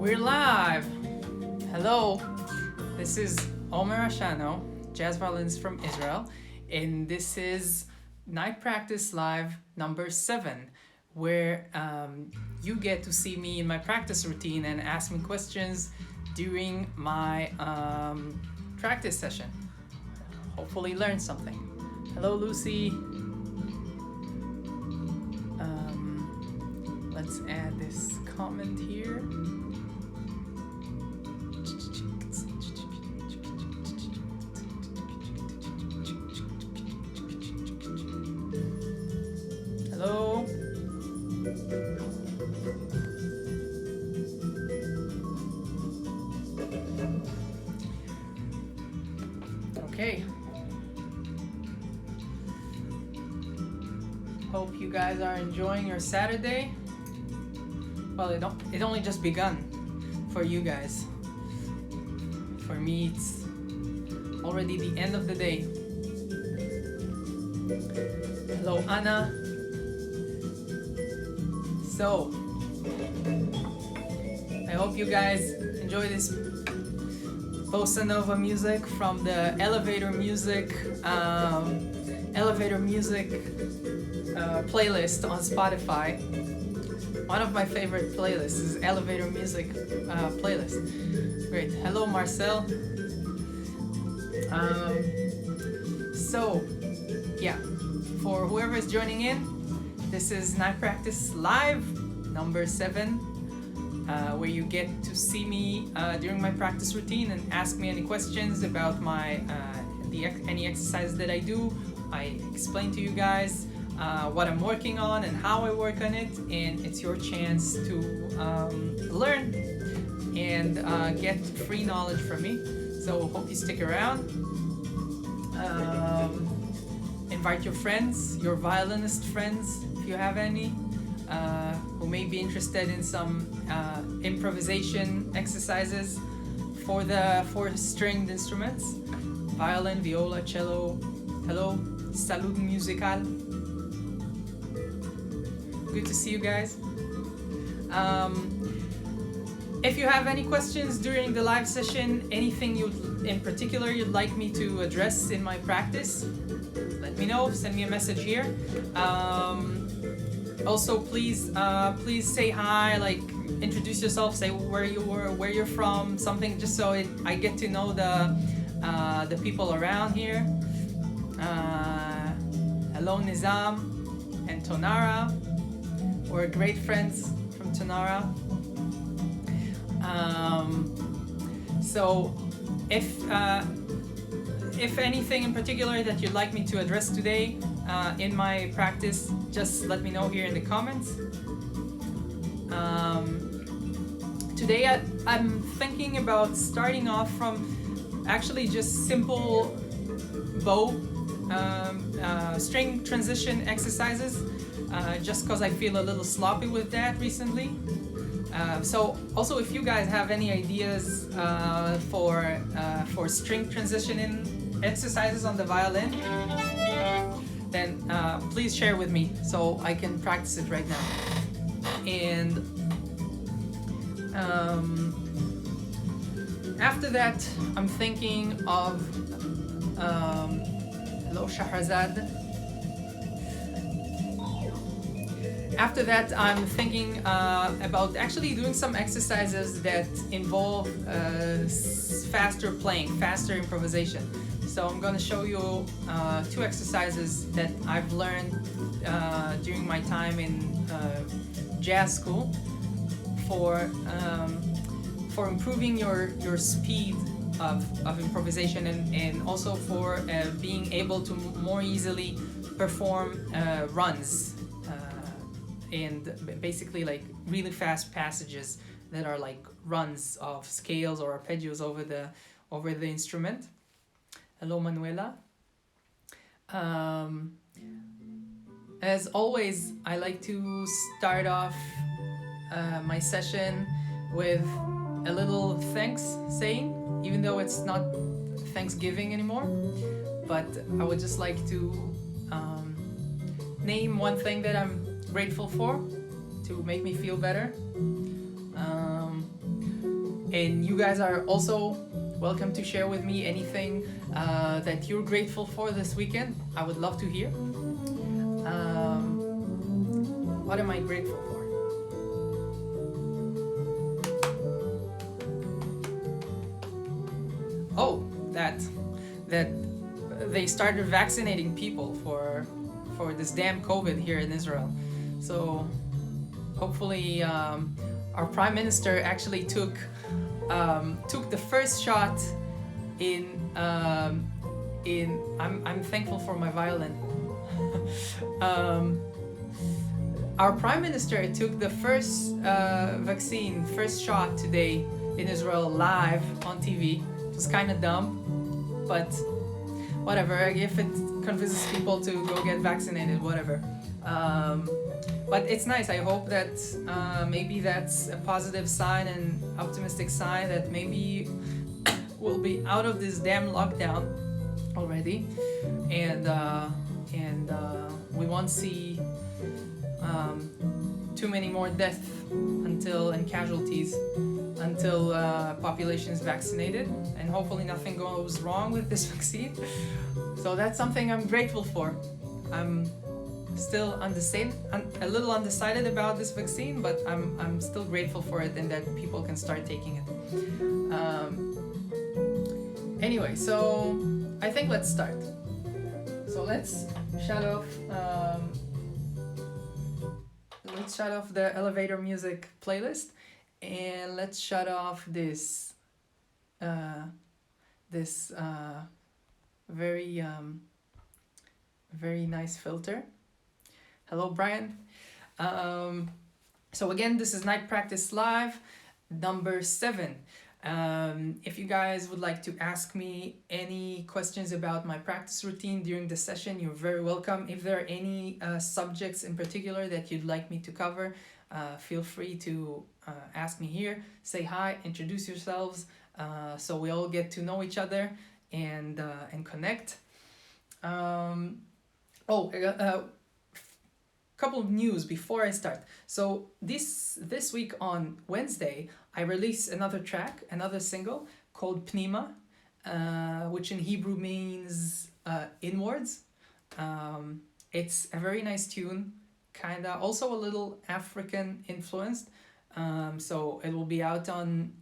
We're live! Hello, this is Omer Ashano, jazz violins from Israel, and this is Night Practice Live number 7, where you get to see me in my practice routine and ask me questions during my practice session. Hopefully learn something. Hello, Lucy. Let's add this comment here. Hello. Okay. Hope you guys are enjoying your Saturday. Well, it only just begun for you guys. For me, it's already the end of the day. Hello, Anna. So, I hope you guys enjoy this bossa nova music from the elevator music playlist on Spotify. One of my favorite playlists is elevator music playlist. Great. Hello, Marcel. So, yeah, for whoever is joining in, this is Night Practice Live number 7, where you get to see me during my practice routine and ask me any questions about my any exercises that I do. I explain to you guys what I'm working on and how I work on it, and it's your chance to learn and get free knowledge from me. So hope you stick around. Invite your friends, your violinist friends, if you have any, who may be interested in some improvisation exercises for the 4 stringed instruments: violin, viola, cello. Hello, salut musical. Good to see you guys. If you have any questions during the live session, anything in particular you'd like me to address in my practice, let me know. Send me a message here. Also, please say hi, like introduce yourself, say where you're from, something, just so I get to know the people around here. Hello, Nizam and Tonara. We're great friends from Tonara. So if anything in particular that you'd like me to address today in my practice, just let me know here in the comments. Today I'm thinking about starting off from actually just simple bow string transition exercises, just because I feel a little sloppy with that recently. So also, if you guys have any ideas for string transitioning exercises on the violin, then please share with me so I can practice it right now. And after that, I'm thinking of hello, Shahrazad. After that, I'm thinking about actually doing some exercises that involve faster playing, faster improvisation. So I'm going to show you 2 exercises that I've learned during my time in jazz school for improving your speed of improvisation, and also for being able to more easily perform runs. And basically like really fast passages that are like runs of scales or arpeggios over the instrument. Hello, Manuela. As always, I like to start off my session with a little thanks saying, even though it's not Thanksgiving anymore, but I would just like to name one thing that I'm grateful for to make me feel better. And you guys are also welcome to share with me anything that you're grateful for this weekend. I would love to hear. What am I grateful for? Oh, that they started vaccinating people for this damn COVID here in Israel. So hopefully our prime minister actually took the first shot in I'm thankful for my violin. Our prime minister took the first first shot today in Israel live on TV. It was kind of dumb, but whatever. If it convinces people to go get vaccinated, whatever. But it's nice. I hope that maybe that's a positive sign and optimistic sign that maybe we'll be out of this damn lockdown already, and we won't see too many more deaths and casualties until population is vaccinated, and hopefully nothing goes wrong with this vaccine. So that's something I'm grateful for. I'm still a little undecided about this vaccine, but I'm still grateful for it and that people can start taking it. Anyway, so I think let's start. So let's shut off the elevator music playlist, and let's shut off this very very nice filter. Hello, Brian. So again, this is Night Practice Live, number 7. If you guys would like to ask me any questions about my practice routine during the session, you're very welcome. If there are any subjects in particular that you'd like me to cover, feel free to ask me here. Say hi, introduce yourselves, so we all get to know each other and connect. Couple of news before I start. So this week on Wednesday, I released another track, another single called Pnima, which in Hebrew means inwards. It's a very nice tune, kinda also a little African influenced. So it will be out on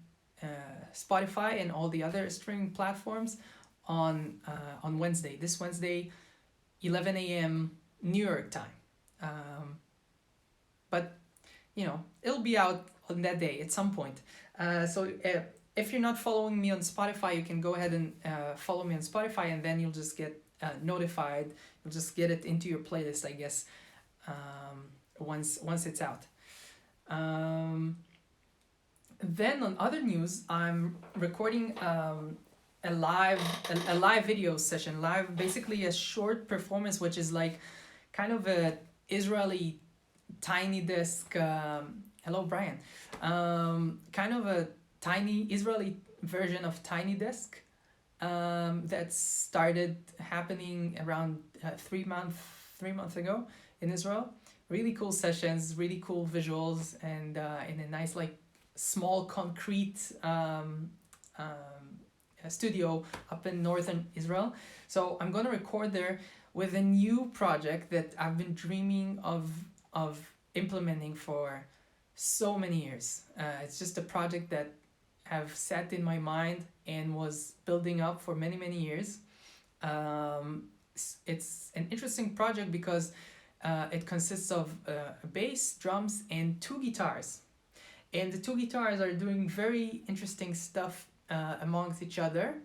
Spotify and all the other streaming platforms on Wednesday. This Wednesday, 11 a.m. New York time. But it'll be out on that day at some point. So if you're not following me on Spotify, you can go ahead and follow me on Spotify, and then you'll just get notified. You'll just get it into your playlist, I guess, once it's out. Then on other news, I'm recording a live video session, basically a short performance, which is like kind of a Israeli tiny desk. Hello, Brian. Kind of a tiny Israeli version of Tiny Desk that started happening around 3 months ago in Israel. Really cool sessions, really cool visuals, and in a nice like small concrete studio up in northern Israel. So I'm gonna record there with a new project that I've been dreaming of implementing for so many years. It's just a project that have sat in my mind and was building up for many, many years. It's an interesting project because it consists of bass, drums, and 2 guitars. And the 2 guitars are doing very interesting stuff amongst each other,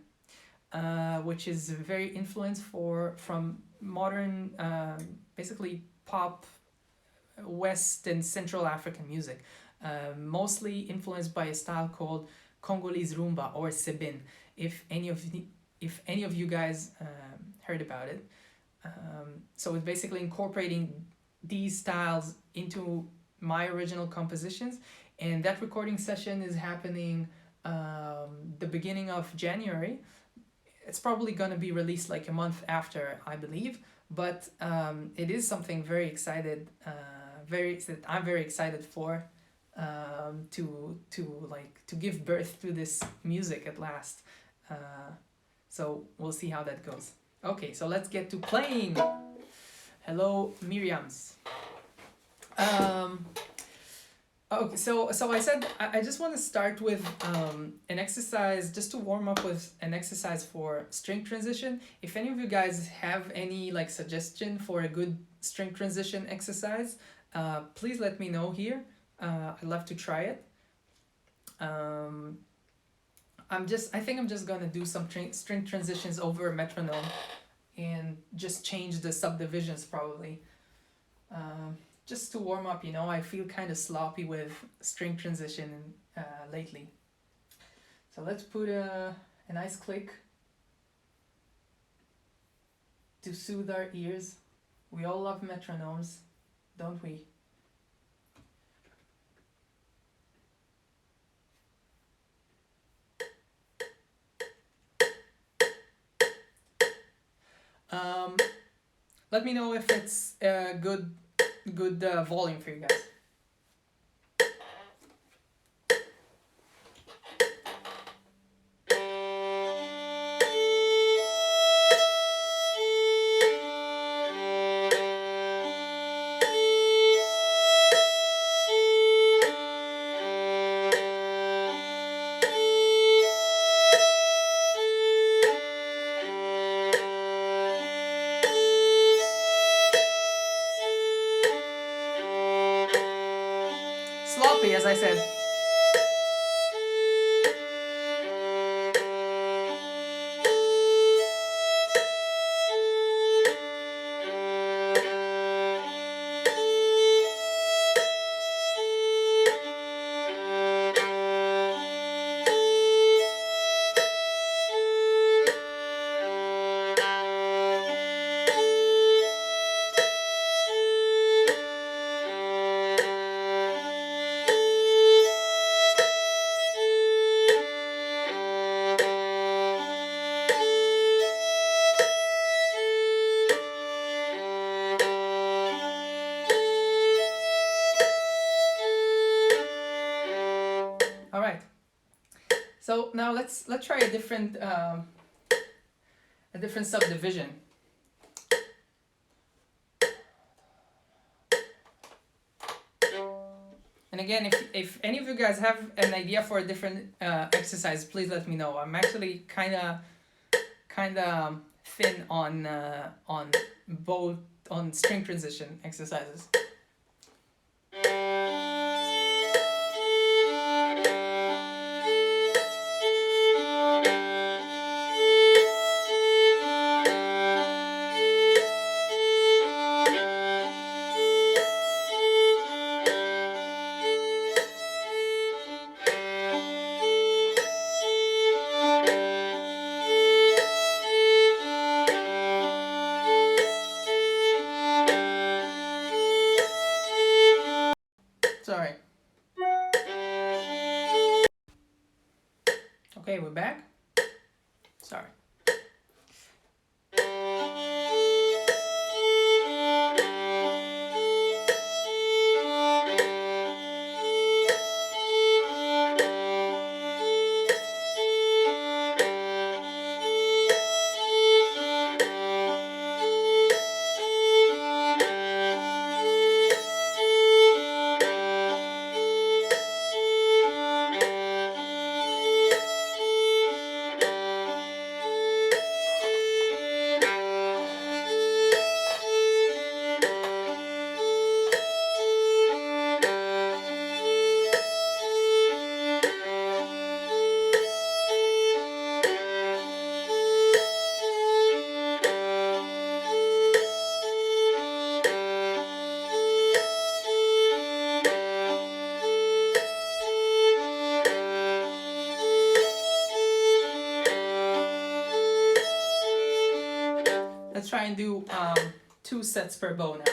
which is very influenced from modern, basically pop, West and Central African music, mostly influenced by a style called Congolese rumba or sebin. If any of you guys heard about it, so it's basically incorporating these styles into my original compositions, and that recording session is happening the beginning of January. It's probably gonna be released like a month after, I believe, but it is something very excited, that I'm very excited for, to give birth to this music at last. So we'll see how that goes. Okay, so let's get to playing. Hello, Miriams. Okay, so I said I just want to start with an exercise just to warm up with an exercise for string transition. If any of you guys have any like suggestion for a good string transition exercise, please let me know here. I'd love to try it. I think I'm just gonna do some string transitions over a metronome and just change the subdivisions probably. Just to warm up, you know, I feel kind of sloppy with string transition lately. So let's put a nice click to soothe our ears. We all love metronomes, don't we? Let me know if it's a good volume for you guys. Sloppy, as I said. All right. So now let's try a different subdivision. And again, if any of you guys have an idea for a different exercise, please let me know. I'm actually kind of thin on both on string transition exercises. Sorry. Okay, we're back. Sorry. Let's try and do 2 sets per bow now.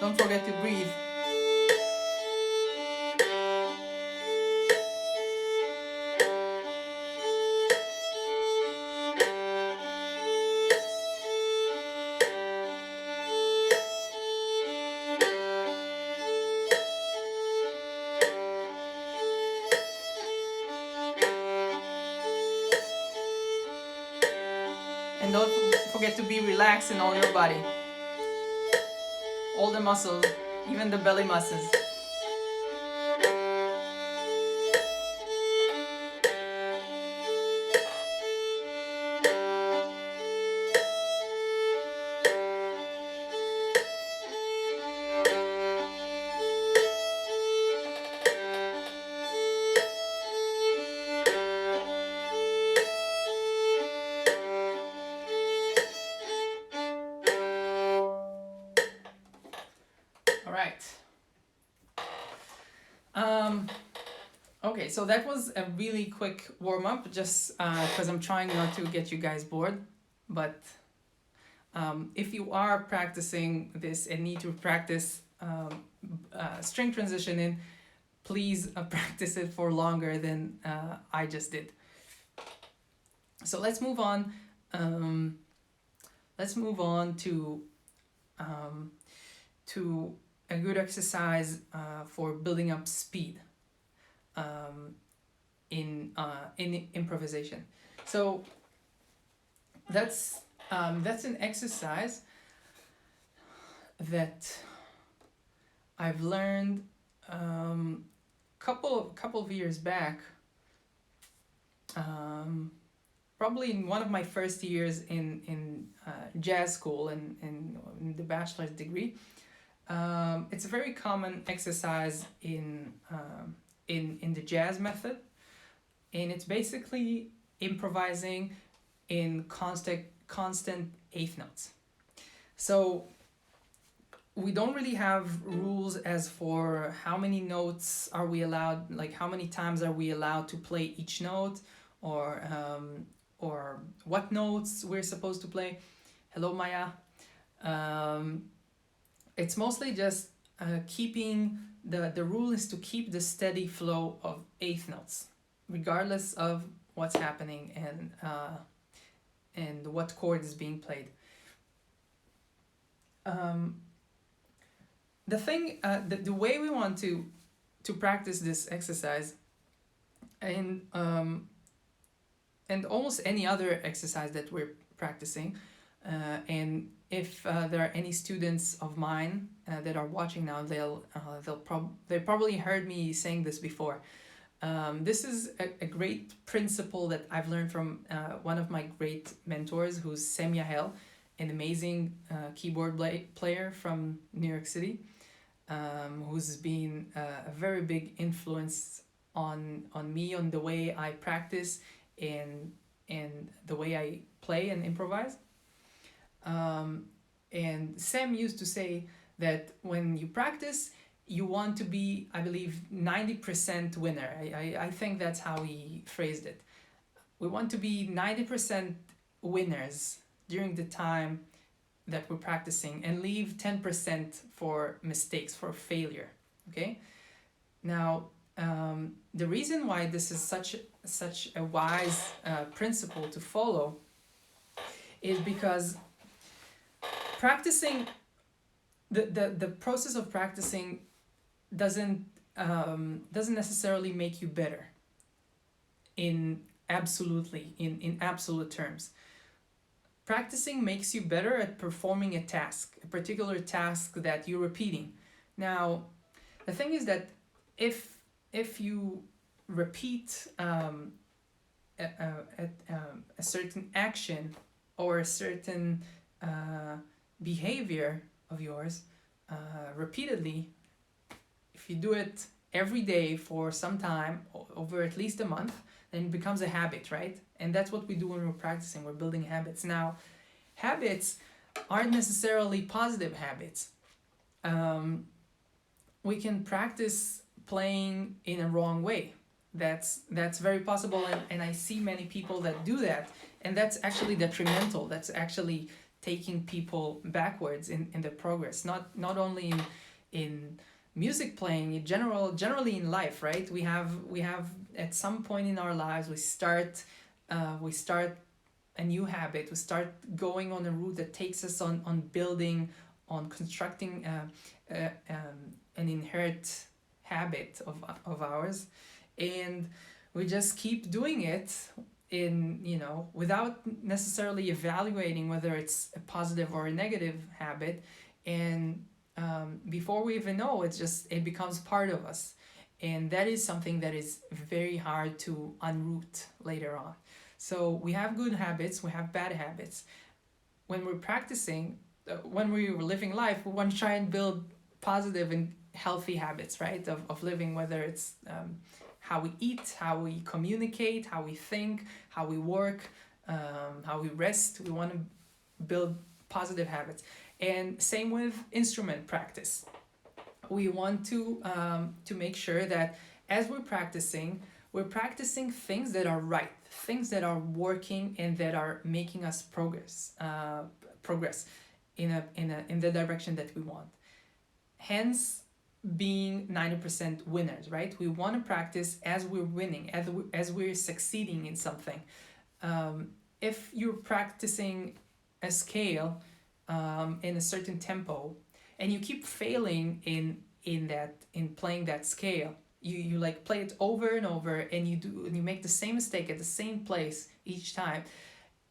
Don't forget to breathe. And don't forget to be relaxed in all your body. All the muscles, even the belly muscles. Okay, so that was a really quick warm-up, just because I'm trying not to get you guys bored. But if you are practicing this and need to practice string transitioning, please practice it for longer than I just did. So let's move on. Let's move on to a good exercise for building up speed in improvisation. So that's an exercise that I've learned couple of years back. Probably in one of my first years in jazz school and in the bachelor's degree. It's a very common exercise in the jazz method, and it's basically improvising in constant eighth notes. So we don't really have rules as for how many notes are we allowed, like how many times are we allowed to play each note, or what notes we're supposed to play. Hello, Maya. It's mostly just keeping the rule is to keep the steady flow of eighth notes, regardless of what's happening and what chord is being played. The way we want to practice this exercise, and almost any other exercise that we're practicing, and if there are any students of mine that are watching now, they probably heard me saying this before. This is a great principle that I've learned from one of my great mentors, who's Sem Yahel, an amazing keyboard player from New York City, who's been a very big influence on me, on the way I practice and the way I play and improvise. And Sam used to say that when you practice, you want to be, I believe, 90% winner. I think that's how he phrased it. We want to be 90% winners during the time that we're practicing, and leave 10% for mistakes, for failure. Okay? Now, the reason why this is such a wise principle to follow is because practicing, the process of practicing doesn't necessarily make you better in absolute terms. Practicing makes you better at performing a task, a particular task that you're repeating. Now, the thing is that if you repeat a certain action or a certain behavior of yours repeatedly, if you do it every day for some time, over at least a month, then it becomes a habit, right? And that's what we do when we're practicing. We're building habits. Now, habits aren't necessarily positive habits. We can practice playing in a wrong way. That's very possible, and I see many people that do that, and that's actually detrimental. That's actually taking people backwards in their progress, not only in music playing, in generally in life, right? We have at some point in our lives we start a new habit, we start going on a route that takes us on building, on constructing an inherent habit of ours, and we just keep doing it in, without necessarily evaluating whether it's a positive or a negative habit, and before we even know it becomes part of us, and that is something that is very hard to unroot later on. So we have good habits, we have bad habits. When we're practicing, when we're living life, we want to try and build positive and healthy habits, right, of living, whether it's how we eat, how we communicate, how we think, how we work, how we rest. We want to build positive habits. And same with instrument practice. We want to make sure that as we're practicing things that are right, things that are working and that are making us progress in the direction that we want. Hence, being 90% winners, right? We want to practice as we're winning, as we're succeeding in something. If you're practicing a scale in a certain tempo and you keep failing in playing that scale, you like play it over and over, and you make the same mistake at the same place each time,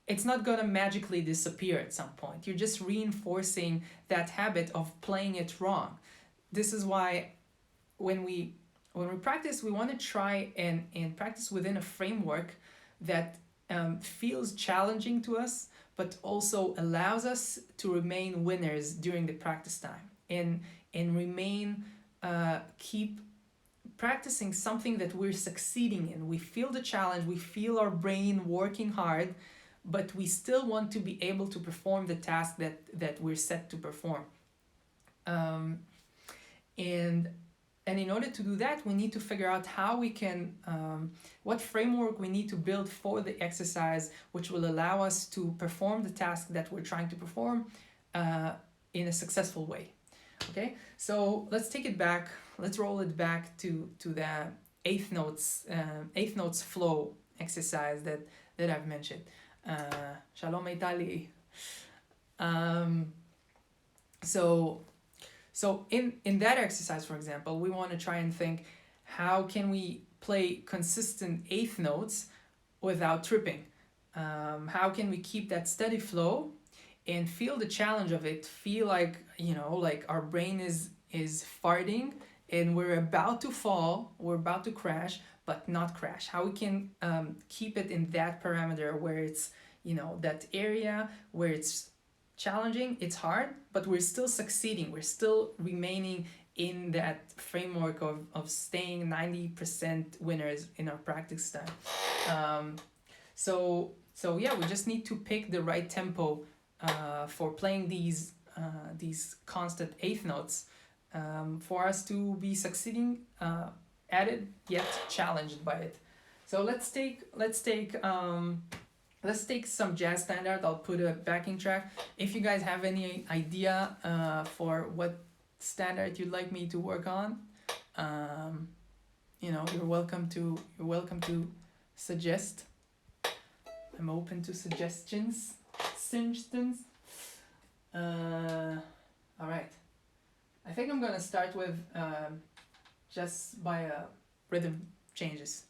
it's not gonna magically disappear at some point. You're just reinforcing that habit of playing it wrong. This is why when we practice, we want to try and practice within a framework that feels challenging to us, but also allows us to remain winners during the practice time, and remain keep practicing something that we're succeeding in. We feel the challenge, we feel our brain working hard, but we still want to be able to perform the task that we're set to perform. And in order to do that, we need to figure out how we can, what framework we need to build for the exercise, which will allow us to perform the task that we're trying to perform in a successful way. Okay, so let's take it back. Let's roll it back to the eighth notes flow exercise that I've mentioned. Shalom Itali. So in that exercise, for example, we want to try and think, how can we play consistent eighth notes without tripping? How can we keep that steady flow and feel the challenge of it? Feel like, like our brain is farting and we're about to fall, we're about to crash, but not crash. How we can keep it in that parameter where it's, that area where it's challenging, it's hard, but we're still succeeding, we're still remaining in that framework of staying 90% winners in our practice time. So yeah, we just need to pick the right tempo for playing these constant eighth notes for us to be succeeding at it, yet challenged by it. So let's take some jazz standard. I'll put a backing track. If you guys have any idea for what standard you'd like me to work on, you're welcome to suggest. I'm open to suggestions. All right. I think I'm gonna start with just by rhythm changes.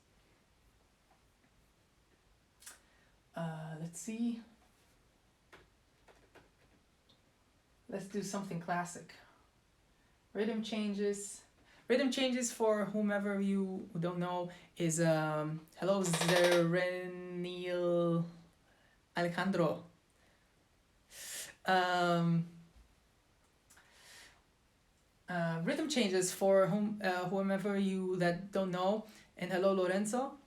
Let's see. Let's do something classic. Rhythm changes. Rhythm changes, for whomever you don't know, is hello Zereniel Alejandro. Rhythm changes, for whomever you that don't know, and hello Lorenzo.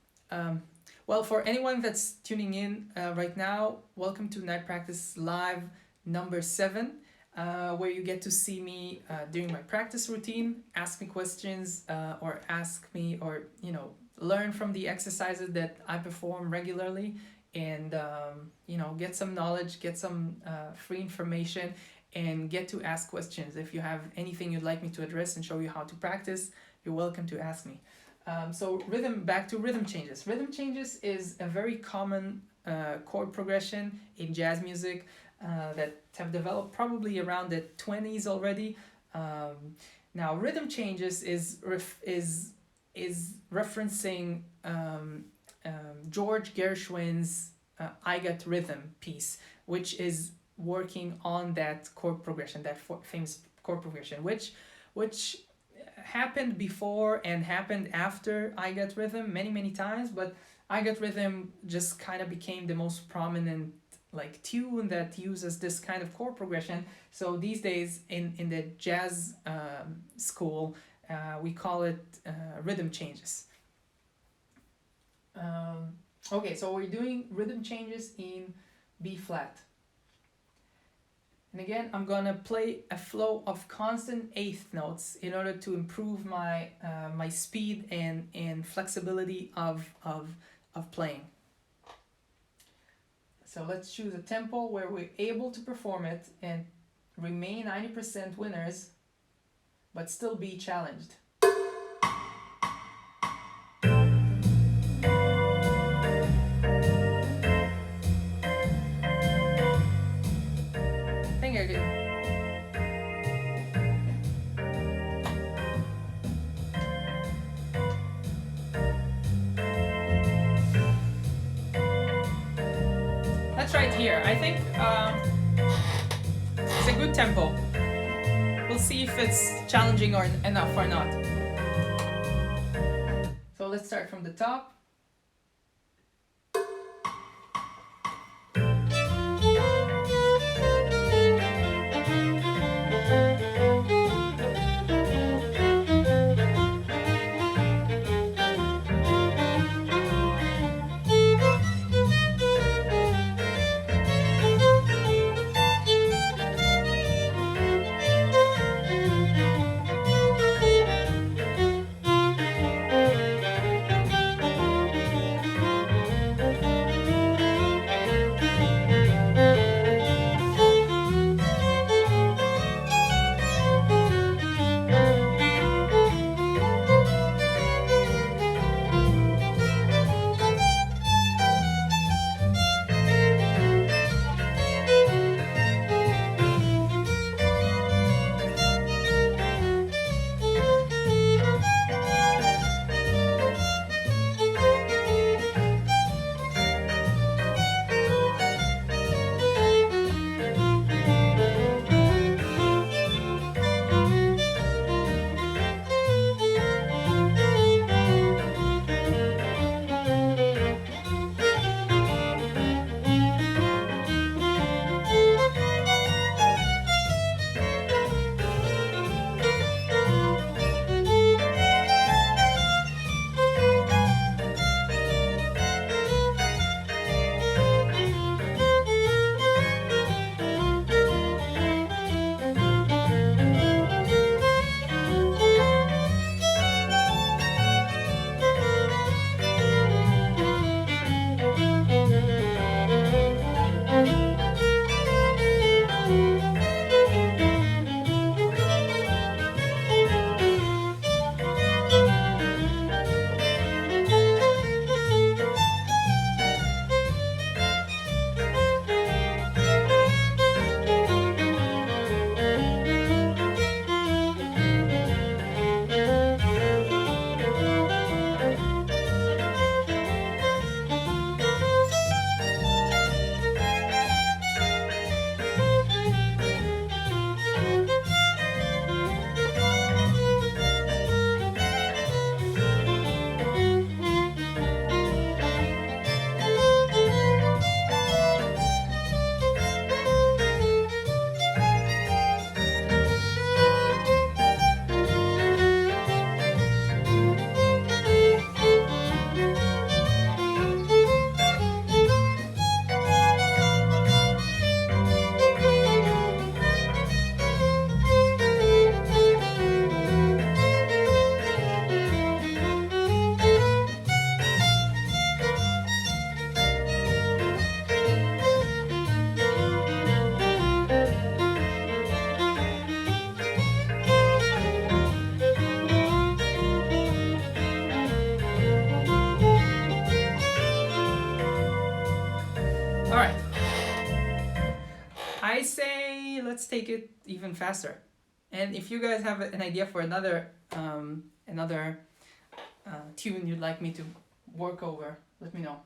Well, for anyone that's tuning in right now, welcome to Night Practice Live number 7, where you get to see me during my practice routine, ask me questions, or learn from the exercises that I perform regularly, and get some knowledge, get some free information, and get to ask questions. If you have anything you'd like me to address and show you how to practice, you're welcome to ask me. So back to rhythm changes. Rhythm changes is a very common chord progression in jazz music that have developed probably around the 20s already. Now, rhythm changes is referencing George Gershwin's I Got Rhythm piece, which is working on that chord progression, that famous chord progression, which happened before and happened after I Got Rhythm many times, but I Got Rhythm just kind of became the most prominent like tune that uses this kind of chord progression. So these days in the jazz school, we call it rhythm changes. Okay, so we're doing rhythm changes in B flat. And again, I'm gonna play a flow of constant eighth notes in order to improve my my speed and flexibility of playing. So let's choose a tempo where we're able to perform it and remain 90% winners, but still be challenged. I think I could. Let's try it here. I think it's a good tempo. We'll see if it's challenging or enough or not. So let's start from the top. I say let's take it even faster. And if you guys have an idea for another tune you'd like me to work over, let me know.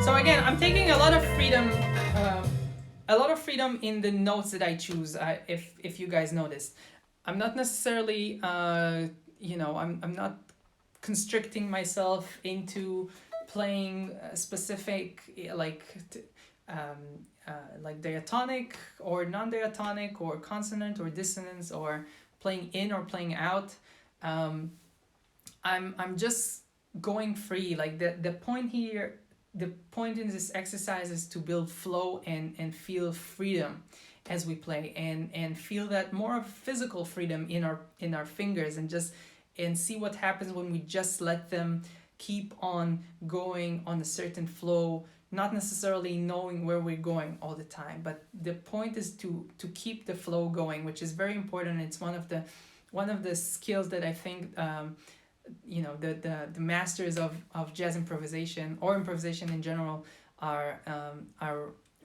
So again, I'm taking a lot of freedom, in the notes that I choose. If you guys noticed, I'm not necessarily, I'm not constricting myself into playing a specific like diatonic or non-diatonic or consonant or dissonance or playing in or playing out. I'm just going free. Like the point here, the point in this exercise is to build flow and feel freedom as we play, and feel that more of physical freedom in our fingers, and see what happens when we just let them keep on going on a certain flow, not necessarily knowing where we're going all the time. But the point is to keep the flow going, which is very important. It's one of the skills that I think the masters of jazz improvisation or improvisation in general are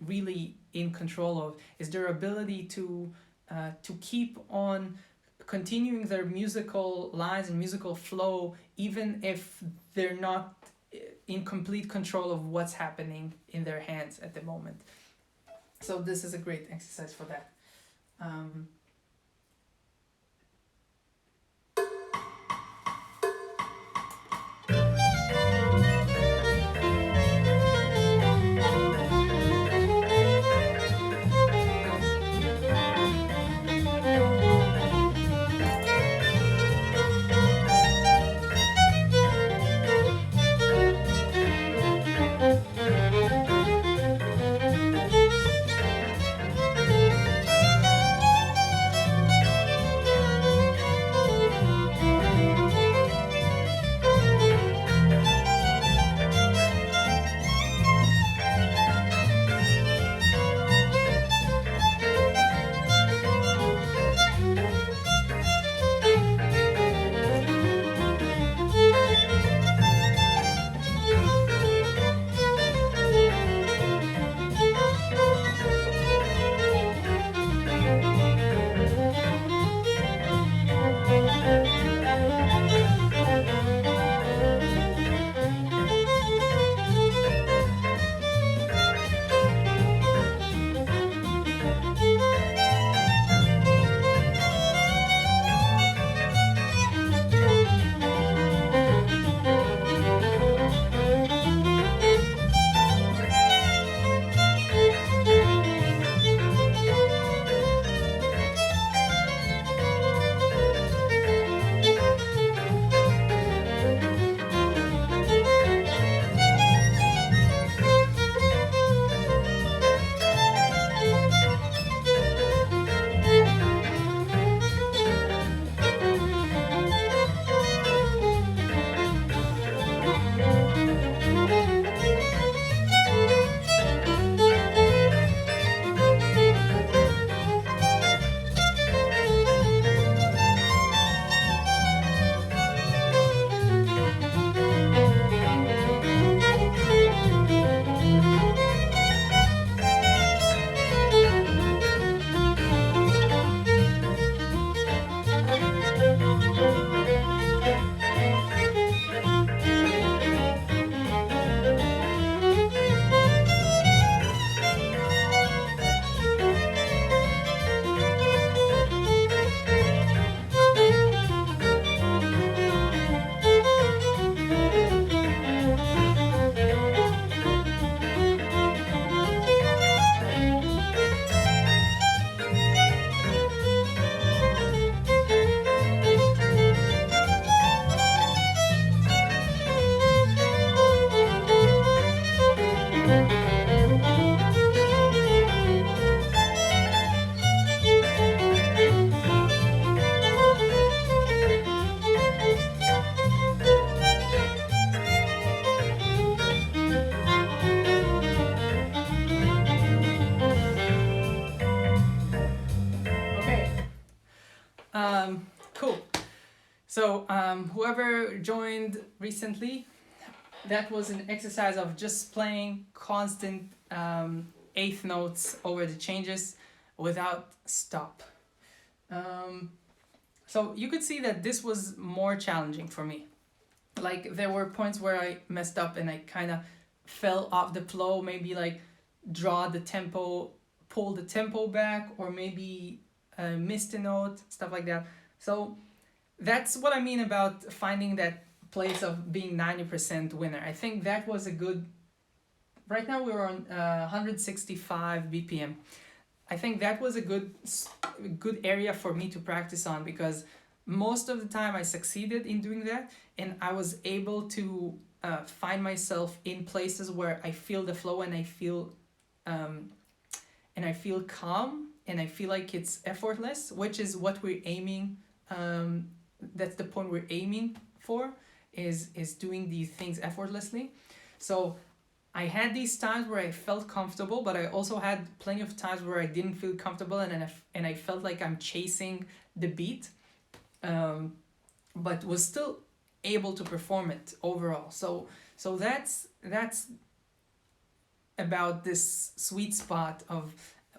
really in control of, is their ability to keep on continuing their musical lines and musical flow, even if they're not in complete control of what's happening in their hands at the moment. So this is a great exercise for that. Cool. So whoever joined recently, that was an exercise of just playing constant eighth notes over the changes without stop. So you could see that this was more challenging for me. Like there were points where I messed up and I kind of fell off the flow, maybe like draw the tempo, pull the tempo back, or maybe missed a note, stuff like that. So that's what I mean about finding that place of being 90% winner. I think that was a good. Right now we're on 165 BPM. I think that was a good area for me to practice on, because most of the time I succeeded in doing that, and I was able to find myself in places where I feel the flow and I feel calm and I feel like it's effortless, which is what we're aiming. That's the point we're aiming for, is doing these things effortlessly. So I had these times where I felt comfortable, but I also had plenty of times where I didn't feel comfortable, and I felt like I'm chasing the beat, but was still able to perform it overall. So that's about this sweet spot of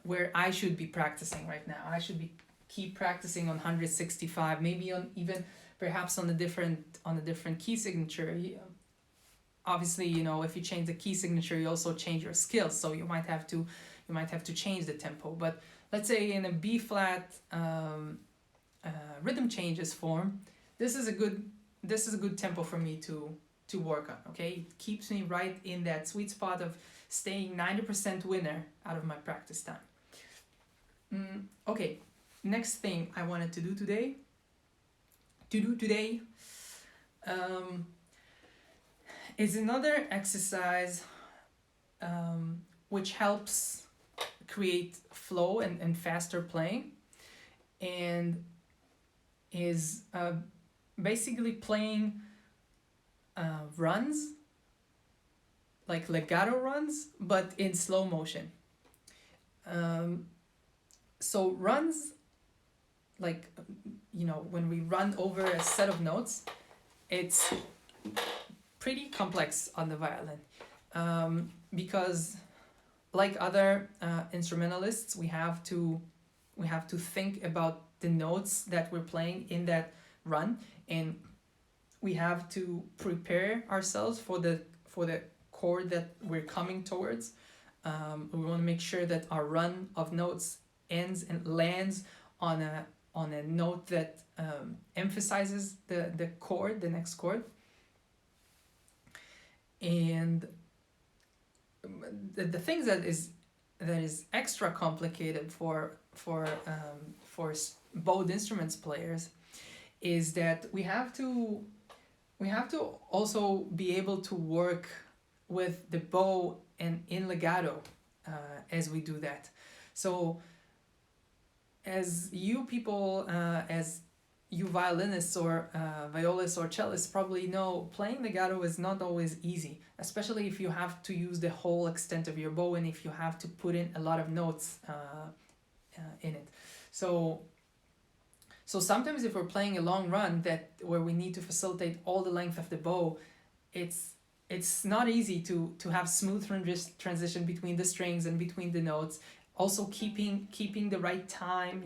where I should be practicing right now. I should be keep practicing on 165, maybe on even perhaps on a different key signature. Obviously, if you change the key signature, you also change your skills, so you might have to change the tempo. But let's say in a B flat rhythm changes form, this is a good tempo for me to work on. Okay, it keeps me right in that sweet spot of staying 90% winner out of my practice time. Okay, next thing I wanted to do today is another exercise which helps create flow and faster playing, and is basically playing runs, like legato runs, but in slow motion. So runs, like, when we run over a set of notes, it's pretty complex on the violin, because like other instrumentalists, we have to think about the notes that we're playing in that run, and we have to prepare ourselves for the chord that we're coming towards. We want to make sure that our run of notes ends and lands on a note that emphasizes the chord, the next chord. And the things that is extra complicated for bowed instruments players is that we have to also be able to work with the bow and in legato as we do that. So as you people, as you violinists or violists or cellists probably know, playing legato is not always easy, especially if you have to use the whole extent of your bow and if you have to put in a lot of notes in it. So sometimes if we're playing a long run where we need to facilitate all the length of the bow, it's not easy to have smooth transition between the strings and between the notes. Also keeping the right time,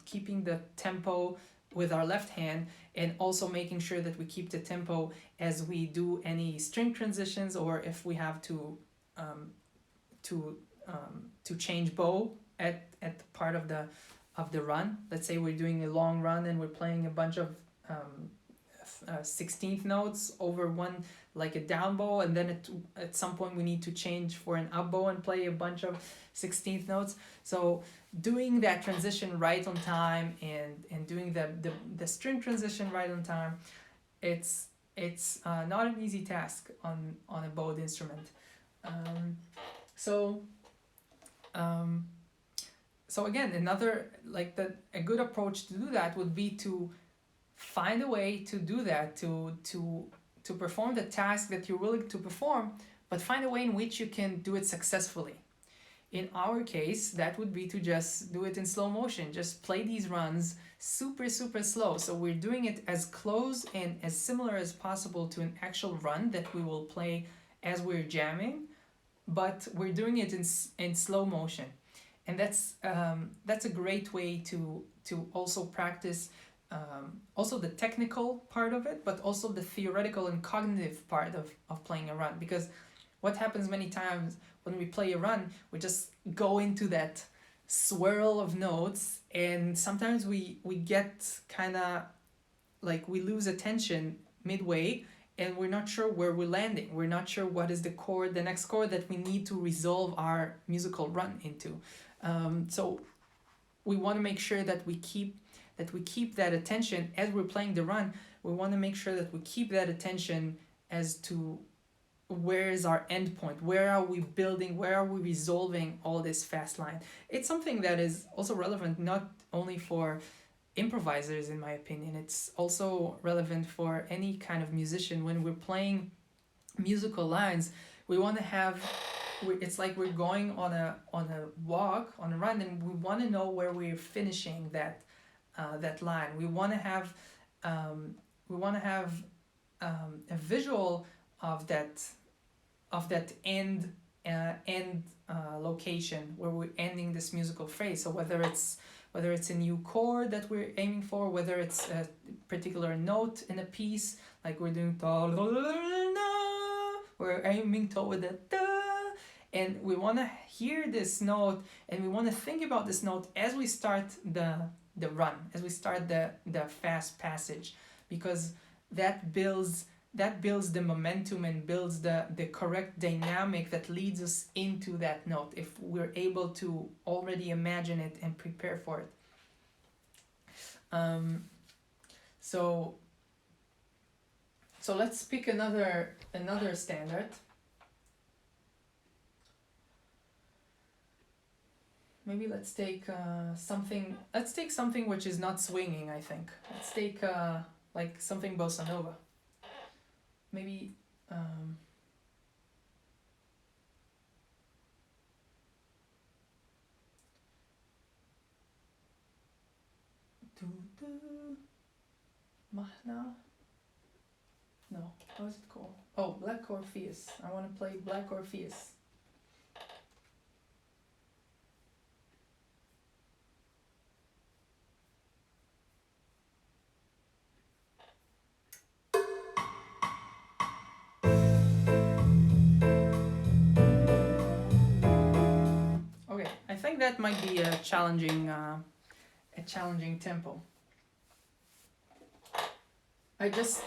keeping the tempo with our left hand, and also making sure that we keep the tempo as we do any string transitions, or if we have to change bow at part of the run. Let's say we're doing a long run and we're playing a bunch of 16th notes over one, like a down bow, and then at some point we need to change for an up bow and play a bunch of 16th notes. So doing that transition right on time and doing the string transition right on time, it's not an easy task on a bowed instrument. So again, another, like, a good approach to do that would be to find a way to do that, to perform the task that you're willing to perform, but find a way in which you can do it successfully. in our case, that would be to just do it in slow motion. Just play these runs super, super slow. So we're doing it as close and as similar as possible to an actual run that we will play as we're jamming, but we're doing it in slow motion. And that's a great way to also practice also the technical part of it, but also the theoretical and cognitive part of playing a run. Because what happens many times when we play a run, we just go into that swirl of notes, and sometimes we get kind of like we lose attention midway, and we're not sure where we're landing. We're not sure what is the next chord that we need to resolve our musical run into. So we want to make sure that we keep that attention as we're playing the run. We want to make sure that we keep that attention as to where is our end point, where are we building, where are we resolving all this fast line. It's something that is also relevant not only for improvisers, in my opinion. It's also relevant for any kind of musician. When we're playing musical lines, we want to have, it's like we're going on a walk, on a run, and we want to know where we're finishing that line. We want to have a visual of that end location where we're ending this musical phrase. So whether it's a new chord that we're aiming for, whether it's a particular note in a piece, like we're doing we're aiming toward the and we want to hear this note, and we want to think about this note as we start the run, as we start the fast passage, because that builds the momentum and builds the correct dynamic that leads us into that note, if we're able to already imagine it and prepare for it. So let's pick another standard. Maybe let's take something which is not swinging, I think. Let's take like something bossa nova. Maybe Mahna? No, how is it called? Oh, Black Orpheus. I want to play Black Orpheus. Okay, I think that might be a challenging tempo. I just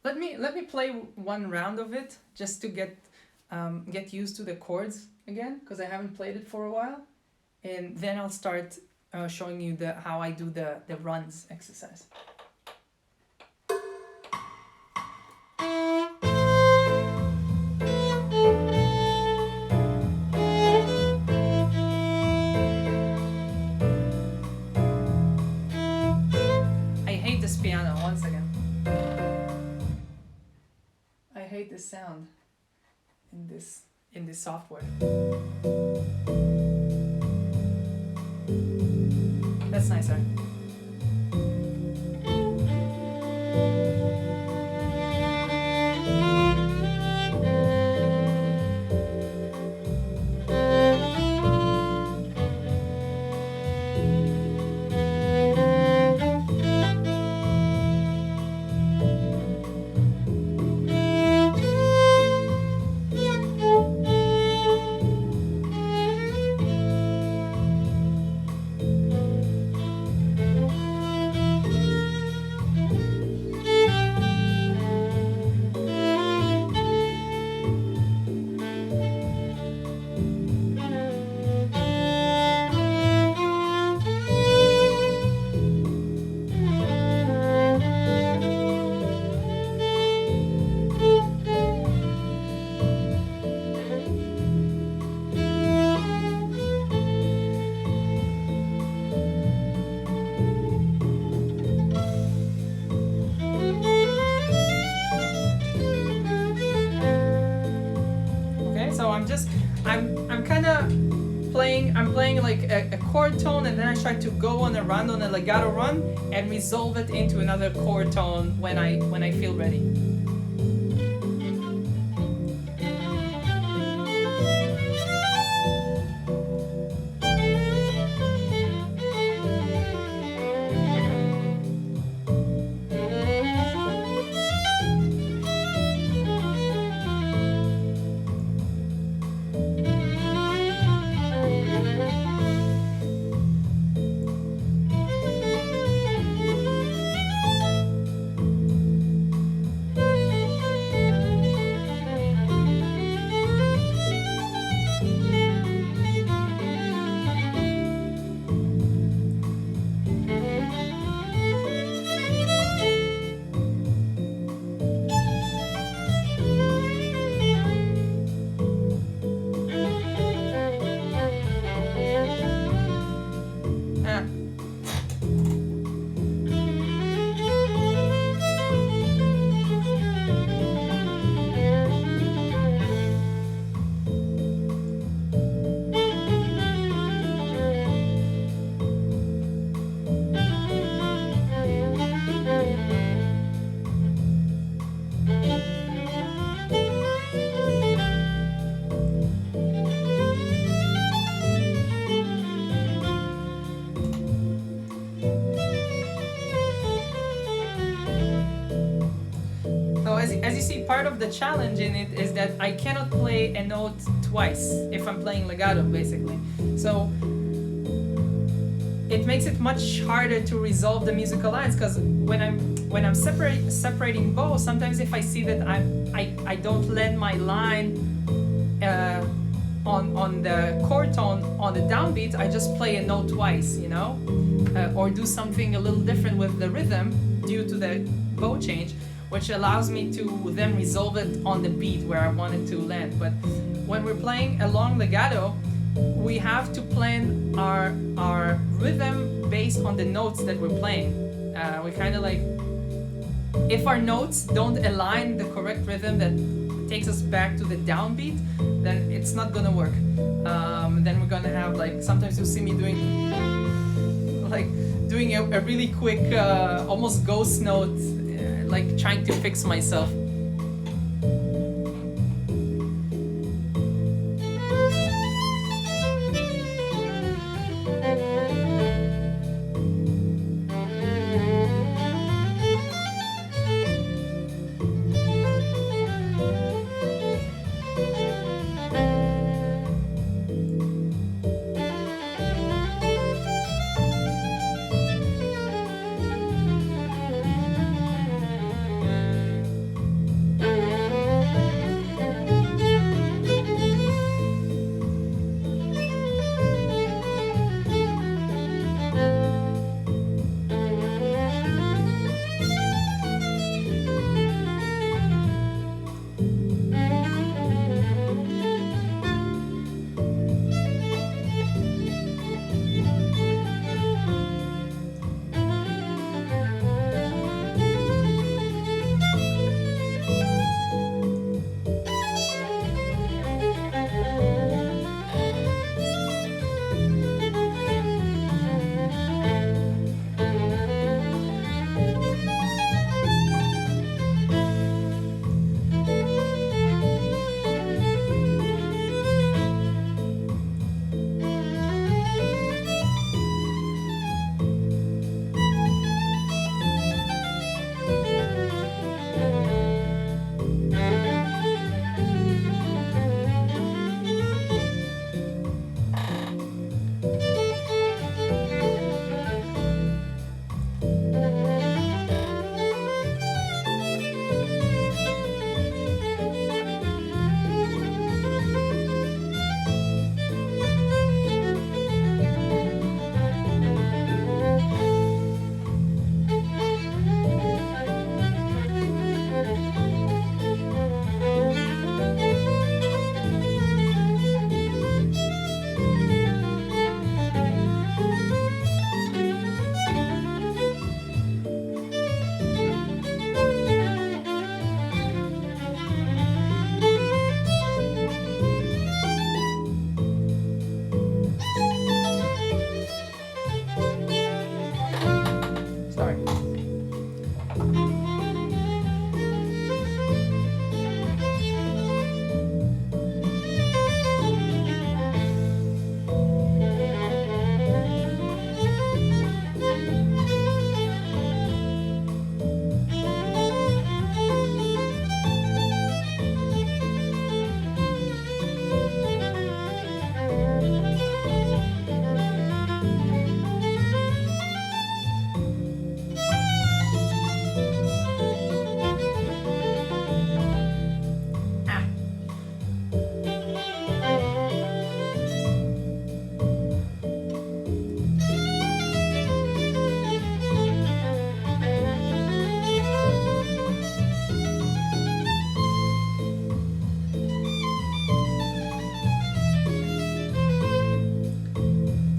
let me play one round of it just to get used to the chords again, because I haven't played it for a while, and then I'll start showing you how I do the runs exercise. Piano, one second. I hate this sound in this software. That's nicer. I'm kind of playing like a chord tone, and then I try to go on a run, on a legato run, and resolve it into another chord tone when I feel ready. As you see, part of the challenge in it is that I cannot play a note twice if I'm playing legato, basically. So it makes it much harder to resolve the musical lines, because when I'm separating bows, sometimes if I see that I don't land my line on the chord tone on the downbeat, I just play a note twice, you know, or do something a little different with the rhythm due to the bow change, which allows me to then resolve it on the beat where I want it to land. But when we're playing a long legato, we have to plan our rhythm based on the notes that we're playing. We kind of like, if our notes don't align the correct rhythm that takes us back to the downbeat, then it's not gonna work. Then we're gonna have, like, sometimes you'll see me doing a really quick, almost ghost note, like trying to fix myself.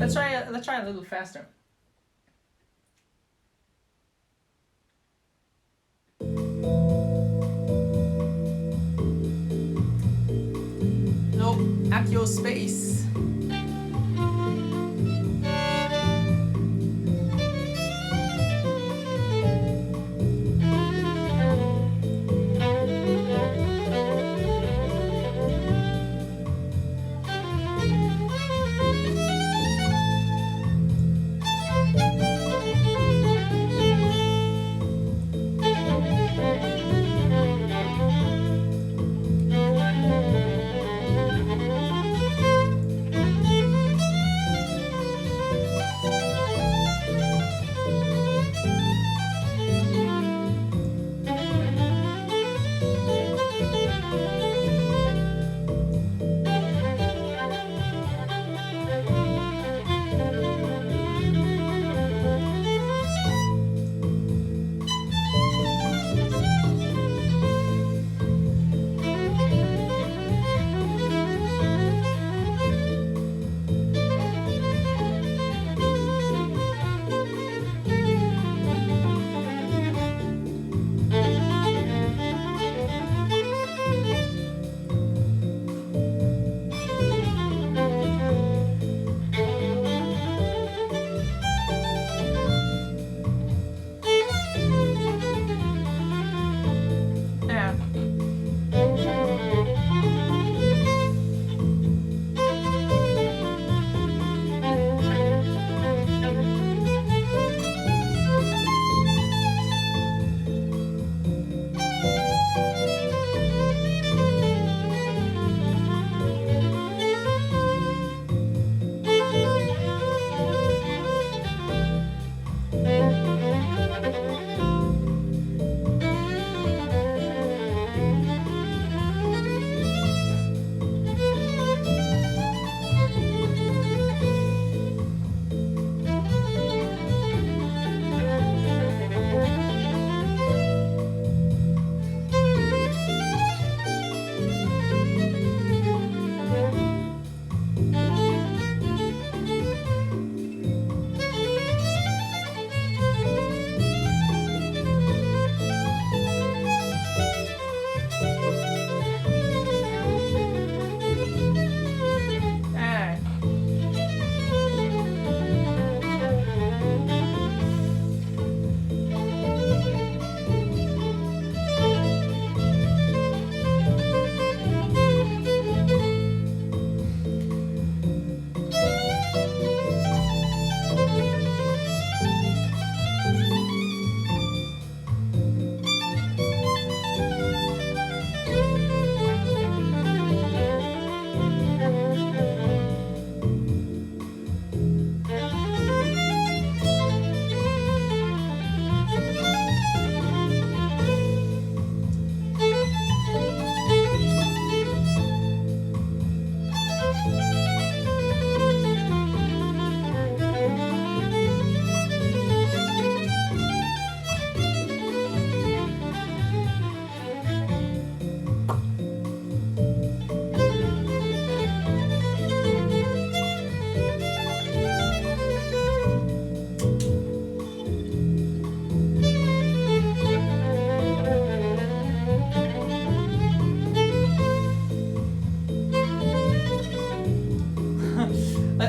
Let's try a little faster. No accio space.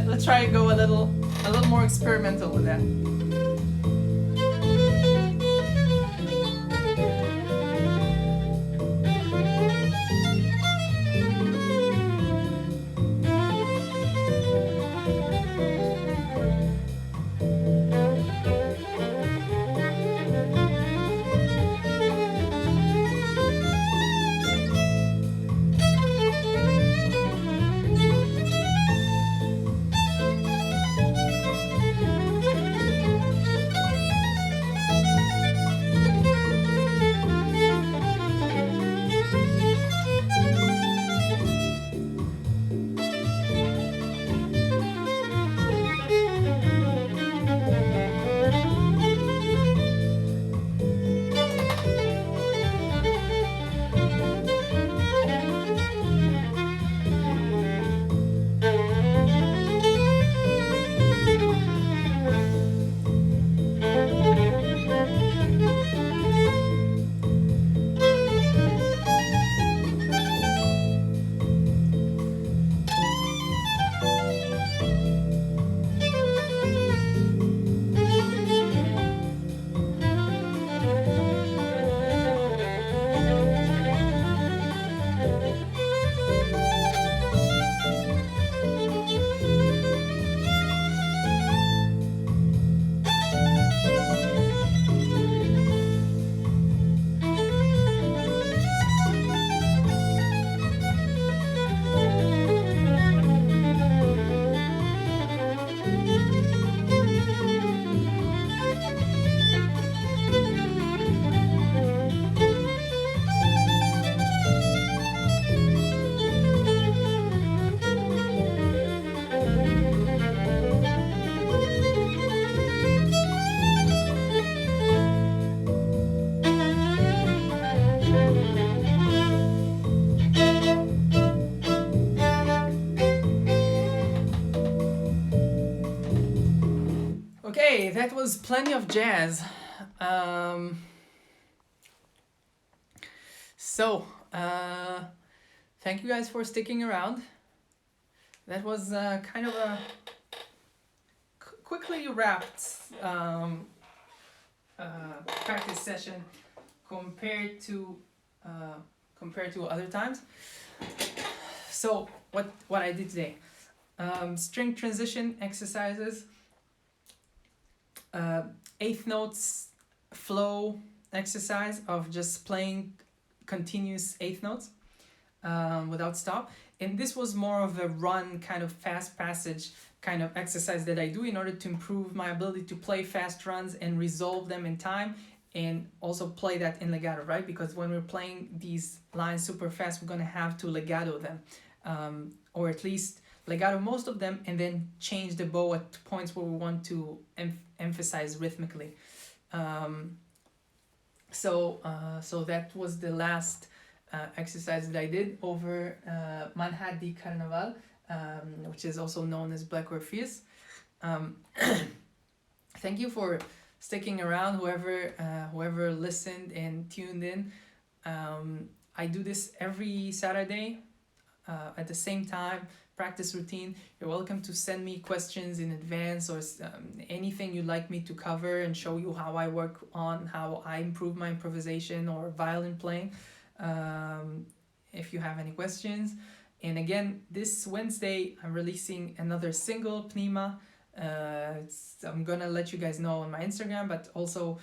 Let's try to go a little more experimental with that. that was plenty of jazz. So, thank you guys for sticking around. That was kind of a quickly wrapped practice session compared to other times. So what I did today, string transition exercises, eighth notes flow exercise of just playing continuous eighth notes without stop. And this was more of a run kind of fast passage kind of exercise that I do in order to improve my ability to play fast runs and resolve them in time, and also play that in legato, right? Because when we're playing these lines super fast, we're going to have to legato them, or at least legato most of them, and then change the bow at points where we want to emphasize rhythmically. So that was the last exercise that I did over Manhã de Carnaval, which is also known as Black Orpheus. Thank you for sticking around, whoever listened and tuned in. I do this every Saturday at the same time, practice routine. You're welcome to send me questions in advance, or anything you'd like me to cover and show you how I work on how I improve my improvisation or violin playing, if you have any questions. And again, this Wednesday I'm releasing another single, Pnima. I'm gonna let you guys know on my Instagram, but also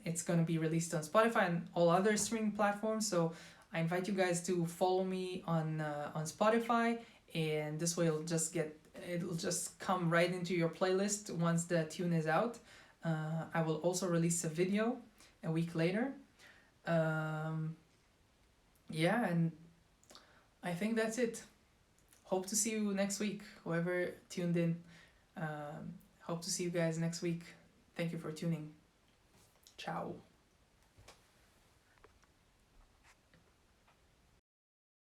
it's gonna be released on Spotify and all other streaming platforms. So I invite you guys to follow me on Spotify, and this way it'll just come right into your playlist once the tune is out. I will also release a video a week later. Yeah, and I think that's it. Hope to see you next week, whoever tuned in. Hope to see you guys next week. Thank you for tuning. Ciao.